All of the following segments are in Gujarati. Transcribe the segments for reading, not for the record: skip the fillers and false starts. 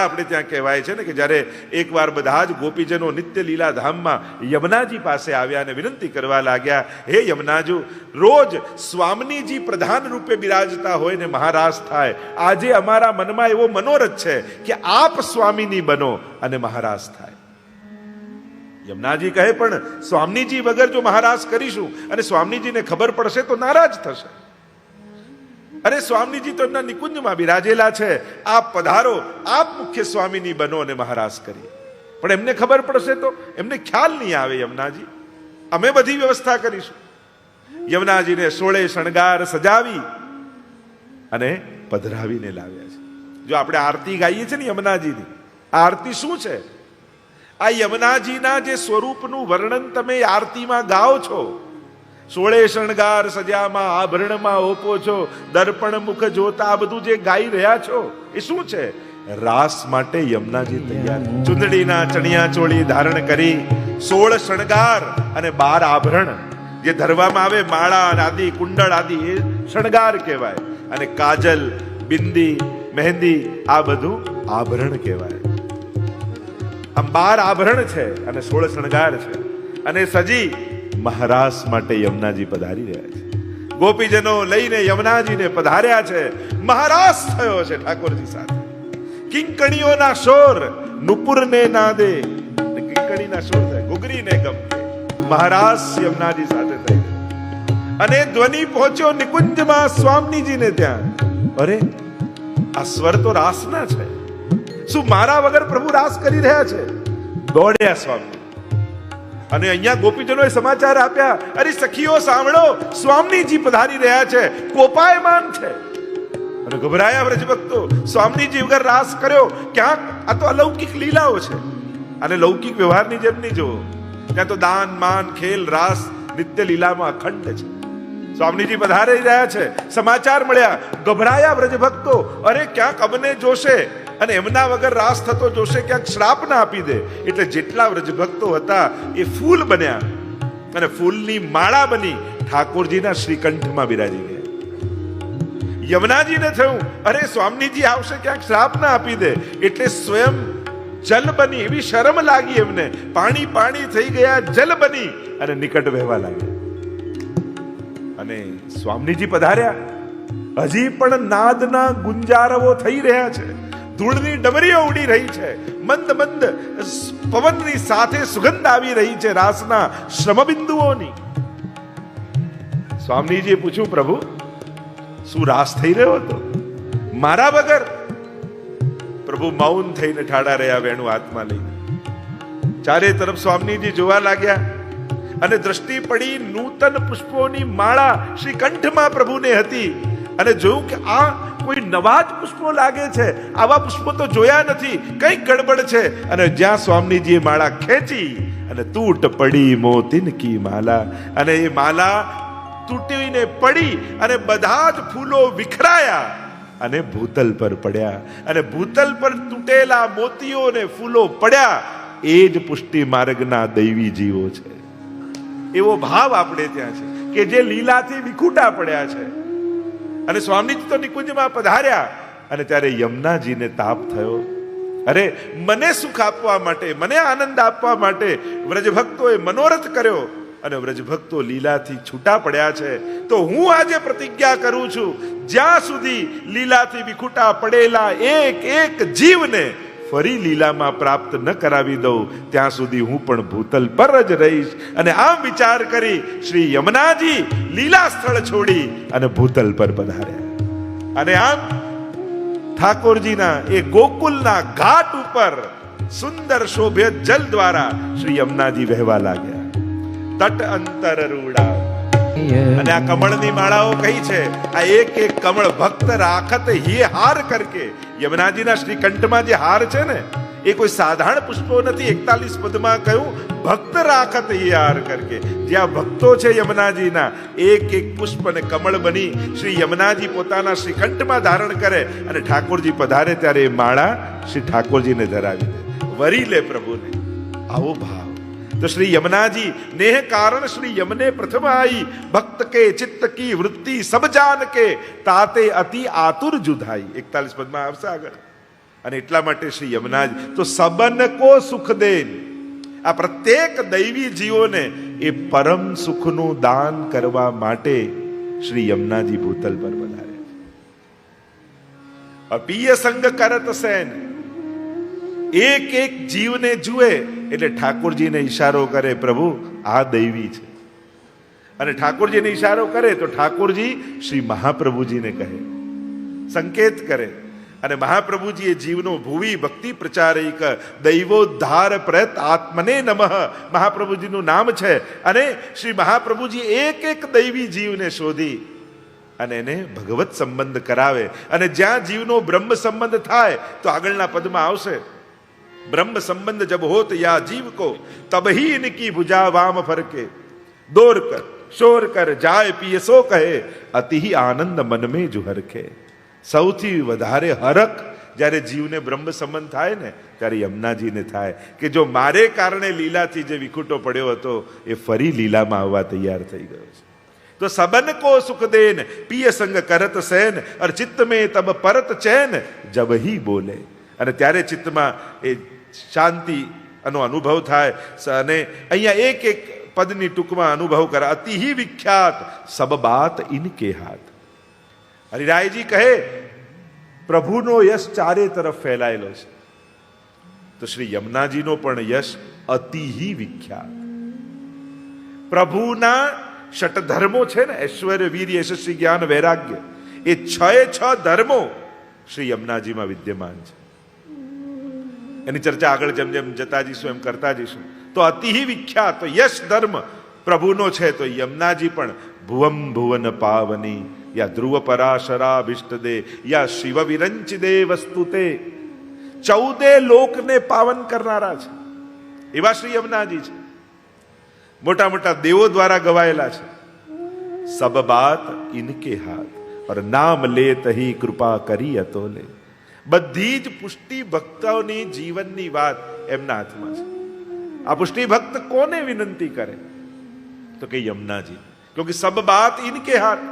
આપણે ત્યાં કહેવાય છે ને કે જ્યારે એકવાર બધા જ ગોપીજનો નિત્ય લીલા ધામમાં યમુનાજી પાસે આવ્યા અને વિનંતી કરવા લાગ્યા, હે યમુનાજી, રોજ સ્વામીજી પ્રધાન રૂપે બિરાજતા હોય ને મહારાસ થાય, આજે અમારા મનમાં એવો મનોરથ છે કે આપ સ્વામીની બનો અને મહારાસ થાય. યમુનાજી કહે, પણ સ્વામીજી વગર જો મહારાસ કરીશું અને સ્વામીજીને ખબર પડશે તો નારાજ થશે. અરે સ્વામીજી તો એમના નિકુંજમાં બિરાજેલા છે, આપ પધારો, આપ મુખ્ય સ્વામીની બનો અને મહારાસ કરીએ. પણ એમને ખબર પડશે તો એમને ખ્યાલ નહીં આવે. યમુનાજી, અમે બધી વ્યવસ્થા કરીશું. યમુનાજીને 16 શણગાર સજાવી અને પધરાવીને લાવ્યા છે. જો આપણે આરતી ગાઈએ છીએ ને યમુનાજીની, આરતી શું છે? આ યમુનાજીના જે સ્વરૂપનું વર્ણન તમે આરતીમાં ગાઓ છો, 16 શણગાર સજામાં આભરણમાં ઓપો છો, દર્પણ મુખ જોતા, આ બધું જે ગાઈ રહ્યા છો એ શું છે? રાસ માટે યમુનાજી તૈયાર. ચુંદડીના ચણિયા ચોળી ધારણ કરી 16 શણગાર અને 12 આભરણ જે ધરવામાં આવે, માળા આદિ, કુંડળ આદિ, એ શણગાર કહેવાય. અને કાજલ, બિંદી, મહેંદી, આ બધું આભરણ કહેવાય. આમ 12 આભરણ છે અને 16 શણગાર છે. અને સજી મહારાસ માટે યમુનાજી પધારી રહ્યા છે. ગોપીજનો લઈને યમુનાજીને પધાર્યા છે. મહારાસ થયો છે ઠાકોરજી સાથે. કિંકણીઓના શોર નુપુરને ના દે, કિંકણીના શોર થાય, ઘૂઘરીને ગમતે. મહારાસ યમુનાજી સાથે થઈ અને ધ્વનિ પહોંચ્યો નિકુંજમાં સ્વામીજીને ત્યાં. અરે આ સ્વર તો રાસના છે, શું મારા વગર પ્રભુ રાસ કરી રહ્યા છે? દોડ્યા સ્વામી અને અહીંયા ગોપીજનોએ સમાચાર આપ્યા, અરે સખીઓ સાંભળો, સ્વામીજી પધારી રહ્યા છે, કોપાયમાન છે. અને ગભરાયા વ્રજભક્તો, સ્વામીજી વગર રાસ કર્યો, ક્યાંક આ તો અલૌકિક લીલાઓ છે, અને લૌકિક વ્યવહારની જેમ નહીં જોવો. ત્યાં તો દાન માન ખેલ રાસ નિત્ય લીલામાં અખંડ છે. સ્વામીજી પધારી રહ્યા છે, સમાચાર મળ્યા. ગભરાયા વ્રજભક્તો, અરે ક્યાંક અમને જોશે અને એમના વગર રાસ થતો જોશે, ક્યાંક શ્રાપ ના આપી દે. એટલે જેટલા વ્રજભક્તો હતા એ ફૂલ બન્યા અને ફૂલની માળા બની ઠાકોરજીના શ્રીકંઠમાં બિરાજી ગયા. યમુનાજીને થયું, અરે સ્વામીજી આવશે, ક્યાંક શ્રાપ ના આપી દે. એટલે સ્વયં જલ બની. એવી શરમ લાગી એમને, પાણી પાણી થઈ ગયા, જલ બની અને નિકટ વહેવા લાગ્યા. અને સ્વામીજી પધાર્યા. હજી પણ નાદના ગુંજારવો થઈ રહ્યા છે, ધૂળની ડમરીઓ ઉડી રહી છે, મંદ મંદ પવનની સાથે સુગંધ આવી રહી છે રાસના શ્રમબિંદુઓની. સ્વામીજીએ પૂછ્યું, પ્રભુ શું રાસ થઈ રહ્યો હતો મારા વગર? પ્રભુ મૌન થઈને ઠાડા રહ્યા, વેણુ હાથમાં લઈને. ચારે તરફ સ્વામીજી જોવા લાગ્યા અને દ્રષ્ટિ પડી નૂતન પુષ્પોની માળા શ્રી કંઠમાં પ્રભુને હતી. અને જોયું કે આ કોઈ નવા જ પુષ્પો લાગે છે, આવા પુષ્પો તો જોયા નથી, કઈક ગડબડ છે. અને જ્યાં સ્વામીજીએ માળા ખેંચી અને તૂટ પડી મોતીન કી માલા, અને એ માલા તૂટીને પડી અને બધા જ ફૂલો વિખરાયા અને ભૂતલ પર પડ્યા. અને ભૂતલ પર તૂટેલા મોતીઓ ને ફૂલો પડ્યા, એ જ પુષ્ટિ માર્ગના દૈવી જીવો છે. એવો ભાવ આપણે ત્યાં છે કે જે લીલાથી વિખૂટા પડ્યા છે. અને સ્વામીજી તો નિકુંજમાં પધાર્યા અને ત્યારે યમુનાજીને તાપ થયો. અરે મને સુખ આપવા માટે, મને આનંદ આપવા માટે વ્રજભક્તોએ મનોરથ કર્યો અને વ્રજભક્તો લીલાથી છૂટા પડ્યા છે. તો હું આજે પ્રતિજ્ઞા કરું છું, જ્યાં સુધી લીલાથી વિખૂટા પડેલા એક એક જીવને ફરી લીલામાં પ્રાપ્ત ન કરાવી દઉં, ત્યાં સુધી હું પણ ભૂતલ પર જ રહીશ. અને આમ વિચાર કરી શ્રી યમુનાજી લીલા સ્થળ છોડી અને ભૂતલ પર પધાર્યા. અને આમ ઠાકોરજીના એ ગોકુલના ઘાટ ઉપર સુંદર શોભ્ય જલ દ્વારા શ્રી યમુનાજી વહેવા લાગ્યા. તટ અંતર રૂડા. અને આ કમળની માળાઓ કઈ છે? આ એક એક કમળ ભક્ત રાખત હિય હાર કરકે. યમુનાજીના શ્રી કંઠમાં જે હાર છે ને, એ કોઈ સાધારણ પુષ્પો નથી. 41 પદમાં કહ્યું, ભક્ત રાખત હિય હાર કરકે. જ્યાં ભક્તો છે યમુનાજીના, એક એક પુષ્પ અને કમળ બની શ્રી યમુનાજી પોતાના શ્રી કંઠમાં ધારણ કરે અને ઠાકોરજી પધારે ત્યારે એ માળા શ્રી ઠાકોરજીને ધરાવી દે, વરી લે પ્રભુને. આવો ભાવ. तो श्री यमुना जी नेह कारण श्री यमुने प्रथम आई, भक्त के चित्त की वृत्ति सब जान के ताते अति आतुर जुधाई. 41 पद में आवશે આગળ. અને એટલા માટે શ્રી યમુનાજ તો સબન કો સુખ દેન, આ પ્રત્યેક દૈવી જીવોને એ પરમ સુખનું દાન કરવા માટે શ્રી યમુનાજી ભૂતલ પર વધારે. અપીય સંગ કરત સેન, એક એક જીવને જુએ એટલે ઠાકોરજીને ઈશારો કરે, પ્રભુ આ દૈવી છે. અને ઠાકોરજીને ઈશારો કરે તો ઠાકોરજી શ્રી મહાપ્રભુજીને કહે, સંકેત કરે. અને મહાપ્રભુજી એ જીવનો ભુવી ભક્તિ પ્રચારિક દૈવોદ્ધાર પ્રયત આત્મને નમઃ મહાપ્રભુજીનું નામ છે. અને શ્રી મહાપ્રભુજી એક એક દૈવી જીવને શોધી અને એને ભગવત સંબંધ કરાવે. અને જ્યાં જીવનો બ્રહ્મ સંબંધ થાય તો આગળના પદમાં આવશે, બ્રહ્મ સંબંધ જબ હોત યા જીવ કો તબ ही इनकी भुजा वाम फरके, दौड़ कर शोर कर जाय पिय सो કહે, અતિ આનંદ મન में जुहरखे. સૌથી વધારે હરખ જ્યારે જીવને બ્રહ્મ સંબંધ થાય ને ત્યારે યમુનાજીને થાય કે જો મારે કારણે લીલાથી જે વિખૂટો પડ્યો હતો એ ફરી લીલામાં આવવા તૈયાર થઈ ગયો છે. તો સબન કો સુખ દેન પિય સંગ કરત સેન, અર ચિત્ત में તબ પરત ચૈન જબ ही બોલે. અને ત્યારે ચિત્તમાં એ શાંતિ નો અનુભવ થાય. અને અહીંયા એક એક પદની ટૂંકમાં અનુભવ કરે. અતિ ही વિખ્યાત સબ બાત ઇનકે હાથ. હરિરાયજી કહે પ્રભુનો યશ ચારે તરફ ફેલાયેલો છે, તો શ્રી યમુનાજીનો પણ યશ અતિ ही વિખ્યાત. પ્રભુના ષટધર્મો છે ને, ઐશ્વર્ય વીર્ય યશસ્વી જ્ઞાન વૈરાગ્ય, એ 6 ધર્મો શ્રી યમુનાજીમાં વિદ્યમાન છે. એની ચર્ચા આગળ જેમ જેમ જતા જઈશું એમ કરતા જઈશું. તો અતિ ही વિખ્યાત યશ ધર્મ પ્રભુનો છે. તો યમુનાજી પણ ભુવમ ભુવન પાવની યા ધ્રુવ પરાશરાભિષ્ટ દે યા શિવ વિરંચ દે વસ્તુતે, 14 લોકને પાવન કરનારા છે એવા શ્રી યમુનાજી છે. મોટા મોટા દેવો દ્વારા ગવાયેલા છે. સબ બાત ઇનકે હાથ और નામ લે તહી કૃપા કરી અતોલે. બધી જ પુષ્ટિ ભક્તોની જીવનની વાત એમના હાથમાં છે. આ પુષ્ટિ ભક્ત કોને વિનંતી કરે તો કે યમુનાજી, ક્યોંકि સબ બાત ઇનકે હાથ.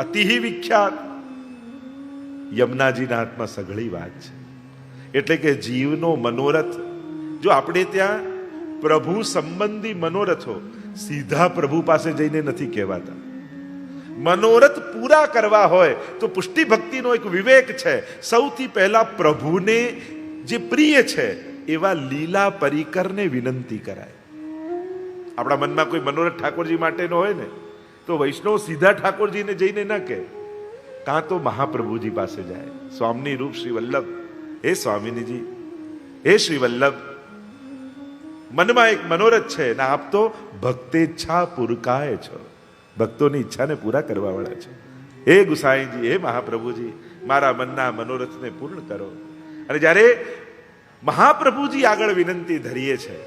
અતિ ही વિખ્યાત યમુનાજીના હાથમાં સઘળી વાત છે. એટલે કે જીવનો મનોરથ, જો આપણે ત્યાં પ્રભુ સંબંધી મનોરથો સીધા પ્રભુ પાસે જઈને નથી કહેવાતા. મનોરથ પૂરા કરવા હોય તો પુષ્ટિ ભક્તિનો એક વિવેક છે. સૌથી પહેલા પ્રભુને જે પ્રિય છે એવા લીલા પરિકરને વિનંતી કરાય. આપણા મનમાં કોઈ મનોરથ ઠાકોરજી માટેનો હોય ને તો વૈષ્ણવ સીધા ઠાકોરજીને જઈને ન કહે, કાં તો મહાપ્રભુજી પાસે જાય. સ્વામી રૂપ શ્રી વલ્લભ, હે સ્વામિનીજી, હે શ્રી વલ્લભ, મનમાં એક મનોરથ છે ને આપ તો ભક્તેચ્છા પૂરકાય છો, ભક્તોની ઈચ્છાને પૂરા કરવા વાળા છો. હે ગુસાઈજી, હે મહાપ્રભુજી, મારા મનના મનોરથને પૂર્ણ કરો. અને જ્યારે મહાપ્રભુજી આગળ વિનંતી ધરીએ છે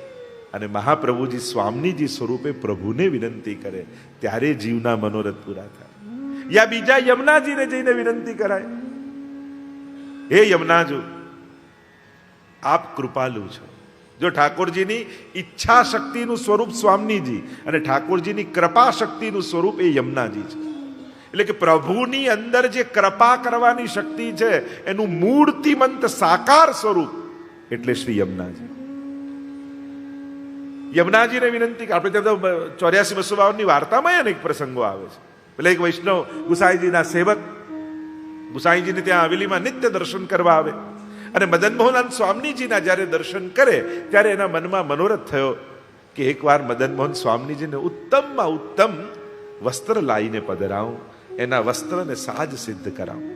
અને મહાપ્રભુજી સ્વામીજી સ્વરૂપે પ્રભુને વિનંતી કરે ત્યારે જીવના મનોરથ પૂરા થાય. યા બીજા યમુનાજીને જઈને વિનંતી કરાય, હે યમુનાજુ, આપ કૃપાલુ છો. જો ઠાકોરજીની ઈચ્છા શક્તિનું સ્વરૂપ સ્વામીજી અને ઠાકોરજીની કૃપા શક્તિનું સ્વરૂપ એ યમુનાજી છે. એટલે કે પ્રભુની અંદર જે કૃપા કરવાની શક્તિ છે એનું મૂર્તિમંત સાકાર સ્વરૂપ એટલે શ્રી યમુનાજી. યમુનાજીને વિનંતી, આપણે ત્યાં 84-252 વાર્તામાં અનેક પ્રસંગો આવે છે. એટલે એક વૈષ્ણવ ગુસાઈજીના સેવક ગુસાઈજીને ત્યાં હવેલીમાં નિત્ય દર્શન કરવા આવે અને મદન મોહન સ્વામીજીના જ્યારે દર્શન કરે ત્યારે એના મનમાં મનોરથ થયો કે એકવાર મદન મોહન સ્વામીજીને ઉત્તમમાં ઉત્તમ વસ્ત્ર લાવીને પધરાવું, એના વસ્ત્રને સાજ સિદ્ધ કરાવું.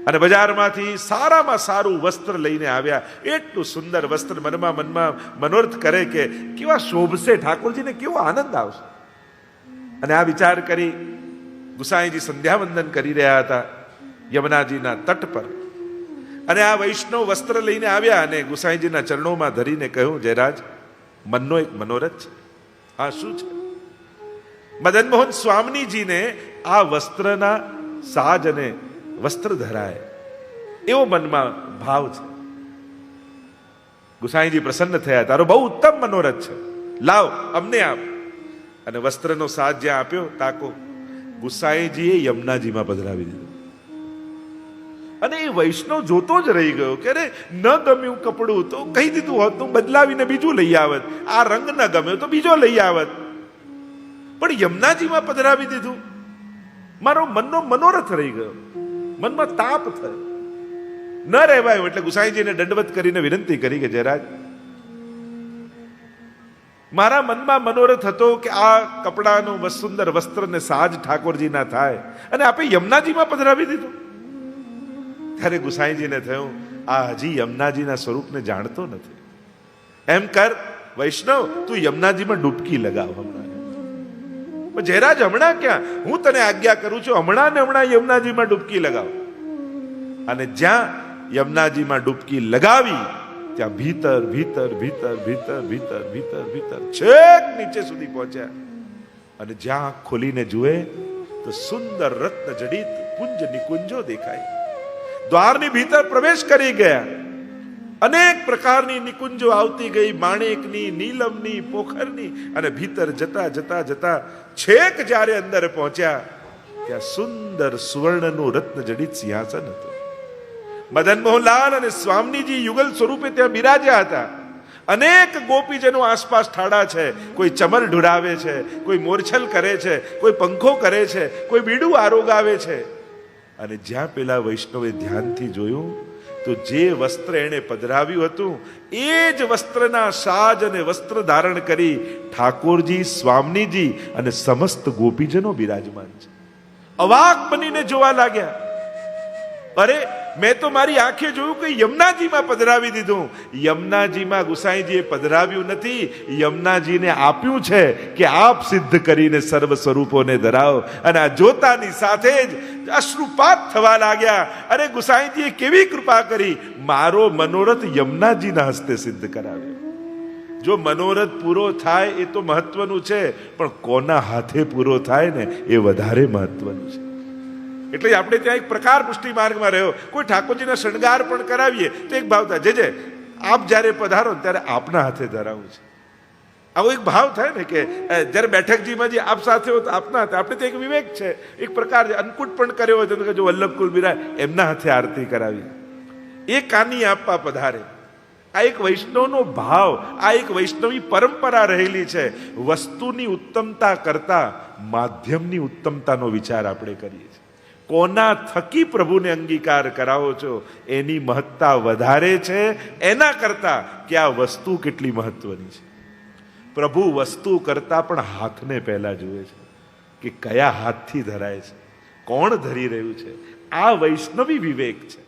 અને બજારમાંથી સારામાં સારું વસ્ત્ર લઈને આવ્યા. એટલું સુંદર વસ્ત્ર, મનમાં મનોરથ કરે કે કેવા શોભશે, ઠાકોરજીને કેવો આનંદ આવશે. અને આ વિચાર કરી ગુસાઈજી સંધ્યાવંદન કરી રહ્યા હતા યમુનાજીના તટ પર. અને આ વૈષ્ણવ વસ્ત્ર લઈને આવ્યા અને ગુસાઈજીના ચરણોમાં ધરીને કહ્યું, જયરાજ, મનનો એક મનોરથ છે. હા, શું છે? મદન મોહન સ્વામીજીને આ વસ્ત્રના સાજ અને વસ્ત્ર ધરાય એવો મનમાં ભાવ છે. ગુસાઈજી પ્રસન્ન થયા, તારો બહુ ઉત્તમ મનોરથ છે, લાવ અમને આપ. અને વસ્ત્રનો સાજ જ્યાં આપ્યો, તાકો, ગુસાઈજીએ યમુનાજીમાં પધરાવી દીધો. અને એ વૈષ્ણવ જોતો જ રહી ગયો કે અરે ન ગમ્યું કપડું તો કહી દીધું હોત, તું બદલાવીને બીજું લઈ આવત. આ રંગ ન ગમ્યો તો બીજો લઈ આવત. પણ યમુનાજીમાં પધરાવી દીધું. મારો મનનો મનોરથ રહી ગયો, મનમાં તાપ થયો, ન રહેવાયો. એટલે ગુસાઈજીને દંડવત કરીને વિનંતી કરી કે જયરાજ, મારા મનમાં મનોરથ હતો કે આ કપડાનું સુંદર વસ્ત્ર ને સાજ ઠાકોરજીના થાય, અને આપે યમુનાજીમાં પધરાવી દીધું. ત્યારે ગુસાઈજીને થયું, આ હજી યમુનાજીના સ્વરૂપને જાણતો નથી. એમ કર વૈષ્ણવ, તું યમુનાજીમાં ડૂબકી લગાવ હમણાં. જયરાજ હમણાં ક્યાં, હું તને આજ્ઞા કરું છું, હમણાં ને હમણાં યમુનાજીમાં ડૂબકી લગાવ. અને જ્યાં યમુનાજીમાં ડૂબકી લગાવી ત્યાં ભીતર ભીતર ભીતર ભીતર ભીતર ભીતર ભીતર છેક નીચે સુધી પહોંચ્યા. અને જ્યાં ખોલીને જુએ તો સુંદર રત્ન જડિત પુંજ નિકુંજો દેખાય. દ્વારની ભીતર પ્રવેશ કરી ગયા. અનેક પ્રકારની નિકુંજો આવતી ગઈ, માણેકની, નીલમની, પોખરની. અને ભીતર જતા જતા જતા છેક જ્યારે અંદર પહોંચ્યા ત્યાં સુંદર સુવર્ણનું રત્ન જડિત સિંહાસન હતું. મદન મોહનલાલ અને સ્વામીજી યુગલ સ્વરૂપે ત્યાં બિરાજ્યા હતા. અનેક ગોપીજનો આસપાસ ઠાડા છે. કોઈ ચમર ઢુરાવે છે, કોઈ મોરછલ કરે છે, કોઈ પંખો કરે છે, કોઈ બીડું આરોગાવે છે. અને જ્યાં પેલા વૈષ્ણવે ધ્યાનથી જોયું તો જે વસ્ત્ર એણે પધરાવ્યું હતું એ જ વસ્ત્રના સાજ અને વસ્ત્ર ધારણ કરી ઠાકોરજી, સ્વામીજી અને સમસ્ત ગોપીજનો બિરાજમાન છે. અવાક બનીને જોવા લાગ્યા. અરે મેં તો મારી આંખે જોયું કે યમુનાજીમાં પધરાવી દીધું. યમુનાજીમાં ગુસાઈજીએ પધરાવ્યું નથી, યમુનાજીને આપ્યું છે કે આપ સિદ્ધ કરીને સર્વ સ્વરૂપોને ધરાવો. અને આ જોતાની સાથે જ અશ્રુપાત થવા લાગ્યા. અરે ગુસાઈજીએ કેવી કૃપા કરી, મારો મનોરથ યમુનાજીના હસ્તે સિદ્ધ કરાવ્યો. જો મનોરથ પૂરો થાય એ તો મહત્વનું છે, પણ કોના હાથે પૂરો થાય ને એ વધારે મહત્વનું છે. એટલે આપણે ત્યાં એક પ્રકાર પુષ્ટિ માર્ગમાં રહ્યો. કોઈ ઠાકોરજીના શણગાર પણ કરાવીએ તો એક ભાવ થાય, જે આપ જ્યારે પધારો ત્યારે આપના હાથે ધરાવું છે. આવો એક ભાવ થાય ને કે જ્યારે બેઠકજીમાં જે આપ સાથે હોય તો આપના હાથે. આપણે તો એક વિવેક છે, એક પ્રકાર અન્નકૂટ પણ કર્યો હોય તો જો વલ્લભ કુલબીરા એમના હાથે આરતી કરાવી, એ કાની આપવા પધારે. આ એક વૈષ્ણવનો ભાવ, આ એક વૈષ્ણવી પરંપરા રહેલી છે. વસ્તુની ઉત્તમતા કરતા માધ્યમની ઉત્તમતાનો વિચાર આપણે કરીએ છીએ. કોના થકી પ્રભુને અંગીકાર કરાવો છો એની મહત્તા વધારે છે એના કરતા કે આ વસ્તુ કેટલી મહત્વની છે. પ્રભુ વસ્તુ કરતા પણ હાથને પહેલા જુએ છે કે કયા હાથથી ધરાય છે, કોણ ધરી રહ્યું છે. આ વૈષ્ણવી વિવેક છે.